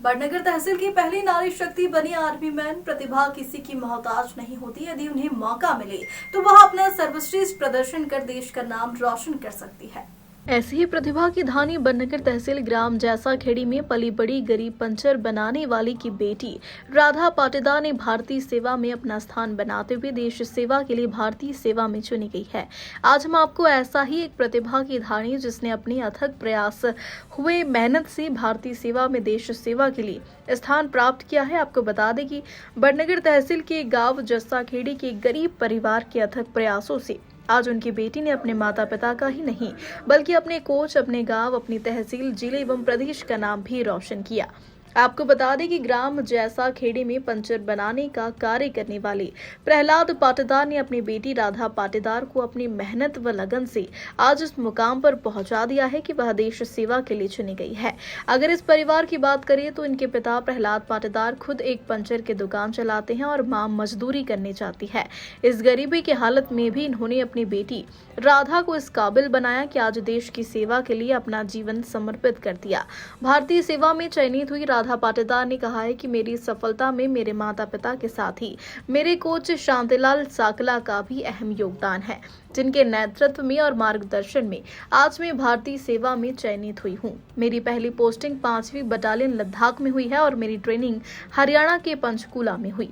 बड़नगर तहसील की पहली नारी शक्ति बनी आर्मी मैन। प्रतिभा किसी की मोहताज नहीं होती, यदि उन्हें मौका मिले तो वह अपना सर्वश्रेष्ठ प्रदर्शन कर देश का नाम रोशन कर सकती है। ऐसी ही प्रतिभा की धानी बड़नगर तहसील ग्राम जैसा खेड़ी में पली बड़ी गरीब पंचर बनाने वाली की बेटी राधा पाटीदार ने भारतीय सेवा में अपना स्थान बनाते हुए देश सेवा के लिए भारतीय सेवा में चुनी गई है। आज हम आपको ऐसा ही एक प्रतिभा की धानी जिसने अपने अथक प्रयास हुए मेहनत से भारतीय सेवा में देश सेवा के लिए स्थान प्राप्त किया है, आपको बता दें कि बड़नगर तहसील के गांव जस्सा खेड़ी के गरीब परिवार के अथक प्रयासों से आज उनकी बेटी ने अपने माता पिता का ही नहीं बल्कि अपने कोच, अपने गांव, अपनी तहसील, जिले एवं प्रदेश का नाम भी रोशन किया। आपको बता दें कि ग्राम जैसा खेड़ी में पंचर बनाने का कार्य करने वाले प्रहलाद पाटीदार ने अपनी बेटी राधा पाटीदार को अपनी मेहनत व लगन से आज इस मुकाम पर पहुंचा दिया है कि वह देश सेवा के लिए चुनी गई है। अगर इस परिवार की बात करें तो इनके पिता प्रहलाद पाटीदार खुद एक पंचर की दुकान चलाते हैं और मां मजदूरी करने जाती है। इस गरीबी की हालत में भी इन्होंने अपनी बेटी राधा को इस काबिल बनाया कि आज देश की सेवा के लिए अपना जीवन समर्पित कर दिया। भारतीय सेवा में चयनित हुई राधा पाटीदार ने कहा है कि मेरी सफलता में मेरे माता पिता के साथ ही मेरे कोच शांतिलाल साकला का भी अहम योगदान है, जिनके नेतृत्व में और मार्गदर्शन में आज मैं भारतीय सेवा में चयनित हुई हूँ। मेरी पहली पोस्टिंग 5वीं बटालियन लद्दाख में हुई है और मेरी ट्रेनिंग हरियाणा के पंचकूला में हुई।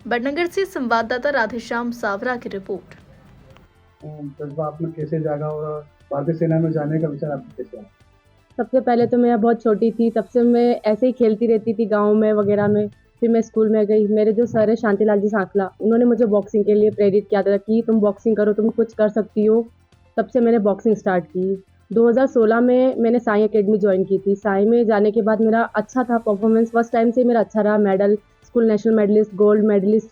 बड़नगर से संवाददाता राधेश्याम सावरा की रिपोर्ट। जज्बा आप में कैसे जागा और भारतीय सेना में जाने का विचार आपको कैसे आया? सबसे पहले तो मैं बहुत छोटी थी, तब से मैं ऐसे ही खेलती रहती थी गाँव में वगैरह में। फिर मैं स्कूल में गई, मेरे जो सर है शांतिलाल जी सांकला, उन्होंने मुझे बॉक्सिंग के लिए प्रेरित किया था कि तुम बॉक्सिंग करो, तुम कुछ कर सकती हो। तब से मैंने बॉक्सिंग स्टार्ट की। 2016 में मैंने साई एकेडमी ज्वाइन की थी। साई में जाने के बाद मेरा अच्छा था परफॉर्मेंस, फर्स्ट टाइम से मेरा अच्छा रहा। Medal, school national medalist, gold medalist,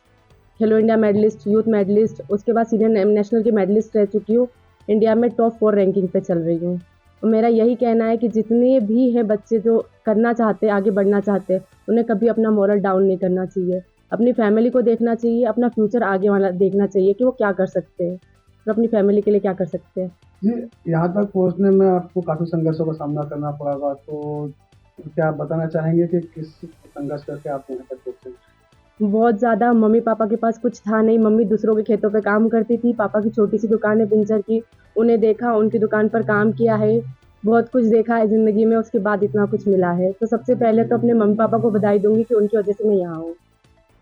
Khelo India medalist, youth medalist, उसके बाद सीनियर नेशनल की मेडलिस्ट रह चुकी हूँ। इंडिया में टॉप 4 रैंकिंग पे चल रही हूँ। मेरा यही कहना है कि जितने भी हैं बच्चे जो करना चाहते हैं, आगे बढ़ना चाहते हैं, उन्हें कभी अपना मोरल डाउन नहीं करना चाहिए। अपनी फैमिली को देखना चाहिए, अपना फ्यूचर आगे वाला देखना चाहिए कि वो क्या कर सकते हैं, तो अपनी फैमिली के लिए क्या कर सकते हैं। जी, यहाँ तक पहुँचने में आपको काफ़ी संघर्षों का सामना करना पड़ा होगा, तो क्या आप बताना चाहेंगे कि किस संघर्ष करके आप यहाँ तक पहुँचे? बहुत ज़्यादा। मम्मी पापा के पास कुछ था नहीं, मम्मी दूसरों के खेतों पे काम करती थी, पापा की छोटी सी दुकान है पिंचर की, उन्हें देखा, उनकी दुकान पर काम किया है, बहुत कुछ देखा है ज़िंदगी में, उसके बाद इतना कुछ मिला है। तो सबसे पहले तो अपने मम्मी पापा को बधाई दूँगी कि उनकी वजह से मैं यहाँ हूँ।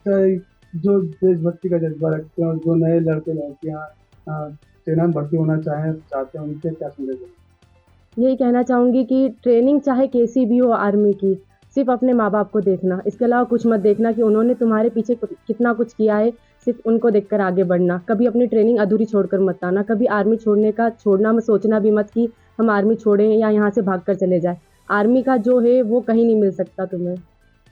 जो देशभक्ति का जज्बा रखते हैं और जो नए लड़के लड़कियाँ सेना में भर्ती होना चाहते हैं, उनके क्या संदेश देंगे? यही कहना चाहूँगी कि ट्रेनिंग चाहे कैसी भी हो आर्मी की, सिर्फ अपने माँ बाप को देखना, इसके अलावा कुछ मत देखना कि उन्होंने तुम्हारे पीछे कितना कुछ किया है, सिर्फ उनको देखकर आगे बढ़ना। कभी अपनी ट्रेनिंग अधूरी छोड़कर मत आना, कभी आर्मी छोड़ना मत, सोचना भी मत कि हम आर्मी छोड़ें या यहाँ से भाग कर चले जाए। आर्मी का जो है वो कहीं नहीं मिल सकता तुम्हें।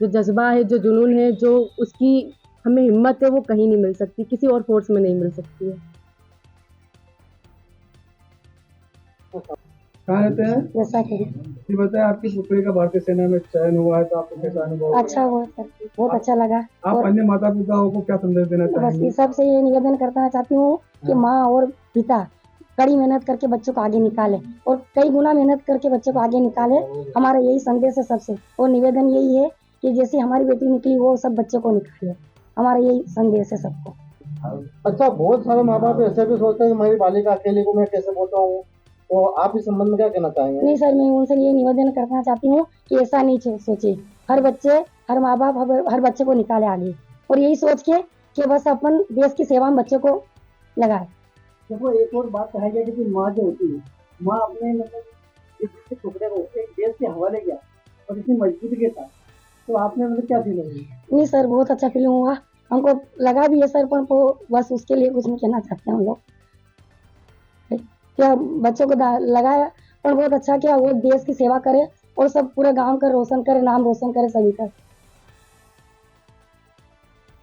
जो जज्बा है, जो जुनून है, जो उसकी हमें हिम्मत है, वो कहीं नहीं मिल सकती, किसी और फोर्स में नहीं मिल सकती है। कहाँ रहते हैं? जैसा कि ये बताएं, आपकी पुत्री का भारतीय सेना में चयन हुआ है, तो आपको कैसा अनुभव हुआ? अच्छा हुआ सर, बहुत अच्छा लगा। आप और अन्य माता पिताओं को क्या संदेश देना बस चाहेंगे? इस सबसे ये निवेदन करना चाहती हूँ कि माँ और पिता कड़ी मेहनत करके बच्चों को आगे निकाले और कई गुना मेहनत करके बच्चों को आगे निकाले। हमारा यही संदेश है सबसे, और निवेदन यही है कि जैसे हमारी बेटी निकली वो सब बच्चों को निकाले। हमारा यही संदेश है सबको। अच्छा, बहुत सारे माँ बाप ऐसे भी सोचते हैं कि मेरी बालिका अकेले को मैं कैसे पहुँचाऊँ, तो आप इस संबंध में क्या कहना चाहेंगे? नहीं सर, मैं उनसे ये निवेदन करना चाहती हूँ कि ऐसा नहीं सोचे। हर माँ बाप हर बच्चे को निकाले आगे, और यही सोच के कि बस अपन देश की सेवा में बच्चों को लगाए। देखो, एक और बात कहा गया कि माँ जो होती है, माँ अपने मतलब इस टुकड़े को एक देश के हवाले किया और इतनी मजबूती के साथ, तो आपने मतलब क्या फील हुई? नहीं सर, बहुत अच्छा फीलिंग हुआ, हमको लगा भी है सर, पर वो बस उसके लिए कुछ नहीं कहना चाहते हम लोग। क्या बच्चों को लगाया, पर बहुत अच्छा किया, वो देश की सेवा करे और सब पूरे गांव का रोशन करे, नाम रोशन करे सभी का।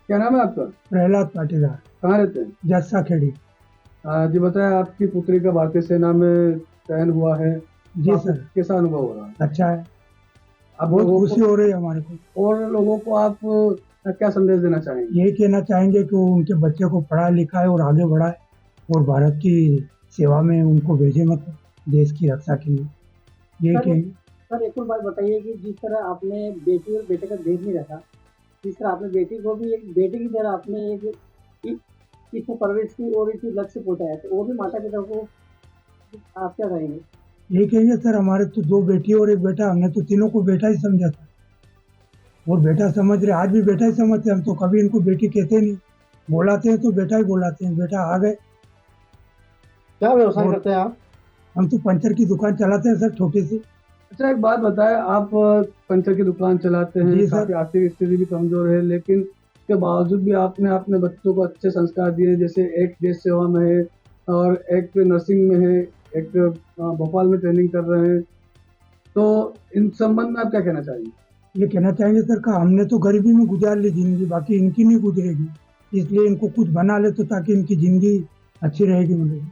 क्या नाम है आपका? प्रहलाद पाटीदार, कहाँ रहते हैं? जस्सा खेड़ी। जी बताएं, आपकी पुत्री का भारतीय सेना में चयन हुआ है, जी सर। कैसा अनुभव हो रहा है? अच्छा है, आप बहुत लोगों खुशी हो रही है हमारे को। को और लोगों को आप क्या संदेश देना चाहेंगे? यही कहना चाहेंगे कि वो उनके बच्चे को पढ़ाए लिखाए और आगे बढ़ाए और भारत की सेवा में उनको भेजे, मतलब देश की रक्षा के लिए। यही कहेंगे। सर एक और बात बताइए कि जिस तरह आपने बेटी और बेटे का भेद नहीं रखा, जिस तरह आपने बेटी को भी एक बेटे की तरह आपने इसको परवरिश की और इसी लक्ष्य पहुंचाया, तो वो भी माता पिता को आप क्या कहेंगे? ये कहेंगे सर हमारे तो 2 बेटी और 1 बेटा, हमने तो तीनों को बेटा ही समझा था और बेटा समझ रहे, आज भी बेटा ही समझते हैं। हम तो कभी इनको बेटी कहते नहीं, बुलाते हैं तो बेटा ही बुलाते हैं। बेटा आ गए। क्या व्यवसाय और- करते हैं आप? हम तो पंचर की दुकान चलाते हैं सर, छोटी सी। अच्छा एक बात बताएं, आप पंचर की दुकान चलाते हैं, जी सर। काफी आर्थिक स्थिति भी कमजोर है, लेकिन इसके बावजूद भी आपने अपने बच्चों को अच्छे संस्कार दिए, जैसे एक देश सेवा में है और एक नर्सिंग में है, एक भोपाल में ट्रेनिंग कर रहे हैं, तो इन संबंध में आप क्या कहना चाहिए? ये कहना चाहेंगे सर का हमने तो गरीबी में गुजार ली जिंदगी, बाकी इनकी नहीं गुजरेगी, इसलिए इनको कुछ बना ले तो ताकि इनकी जिंदगी अच्छी रहेगी। मतलब